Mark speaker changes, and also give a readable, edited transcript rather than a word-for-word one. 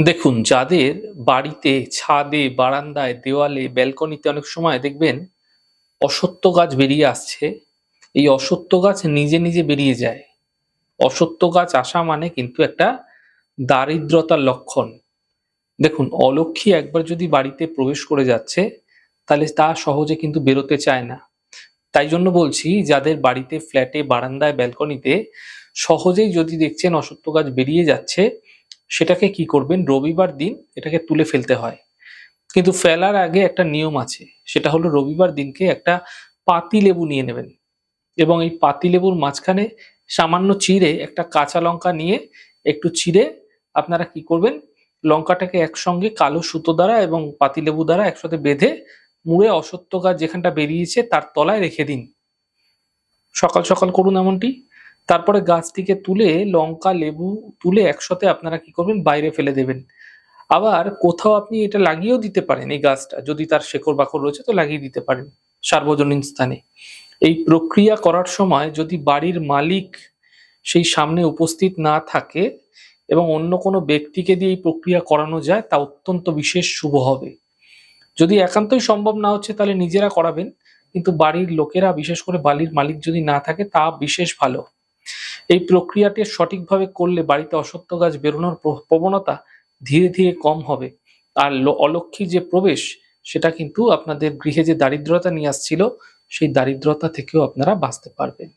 Speaker 1: দেখুন, যাদের বাড়িতে ছাদে, বারান্দায়, দেওয়ালে, ব্যালকনিতে অনেক সময় দেখবেন অশ্বত্থ গাছ বেরিয়ে আসছে। এই অশ্বত্থ গাছ নিজে, নিজে বেরিয়ে যায়। অশ্বত্থ গাছ আসা মানে কিন্তু একটা দারিদ্রতার লক্ষণ। দেখুন, অলক্ষী একবার যদি বাড়িতে প্রবেশ করে যাচ্ছে, তাহলে তা সহজে কিন্তু বেরোতে চায় না। তাই জন্য বলছি, যাদের বাড়িতে ফ্ল্যাটে, বারান্দায়, ব্যালকনিতে সহজেই যদি দেখছেন অশ্বত্থ গাছ বেরিয়ে যাচ্ছে, সেটাকে কি করবেন, রবিবার দিন এটাকে তুলে ফেলতে হয়। কিন্তু ফেলার আগে একটা নিয়ম আছে। সেটা হলো রবিবার দিনকে একটা পাতিলেবু নিয়ে নেবেন এবং এই পাতিলেবুর মাঝখানে সামান্য চিড়ে একটা কাঁচা লঙ্কা নিয়ে একটু চিড়ে আপনারা কি করবেন, লঙ্কাটাকে একসঙ্গে কালো সুতো দ্বারা এবং পাতিলেবু দ্বারা একসাথে বেঁধে মুড়ে অশ্বত্থ গাছ যেখানটা বেরিয়েছে তার তলায় রেখে দিন। সকাল, সকাল করুন এমনটি। তারপরে গাছটিকে তুলে লঙ্কা, লেবু তুলে একসাথে আপনারা কি করবেন, বাইরে ফেলে দেবেন। আবার কোথাও আপনি এটা লাগিয়েও দিতে পারেন, এই গাছটা যদি তার শেকড়-বাকড় রয়েছে তো লাগিয়ে দিতে পারেন সার্বজনীন স্থানে। এই প্রক্রিয়া করার সময় যদি বাড়ির মালিক সেই সামনে উপস্থিত না থাকে এবং অন্য কোনো ব্যক্তিকে দিয়ে এই প্রক্রিয়া করানো যায়, তা অত্যন্ত বিশেষ শুভ হবে। যদি একান্তই সম্ভব না হচ্ছে তাহলে নিজেরা করাবেন। কিন্তু বাড়ির লোকেরা, বিশেষ করে বাড়ির মালিক যদি না থাকে তা বিশেষ ভালো। এই প্রক্রিয়াটি সঠিকভাবে করলে বাড়িতে অশ্বত্থ গাছ বেরোনোর প্রবণতা ধীরে ধীরে কম হবে। আর অলক্ষীর যে প্রবেশ, সেটা কিন্তু আপনাদের গৃহে যে দারিদ্রতা নিয়ে আসছিল, সেই দারিদ্রতা থেকেও আপনারা বাঁচতে পারবেন।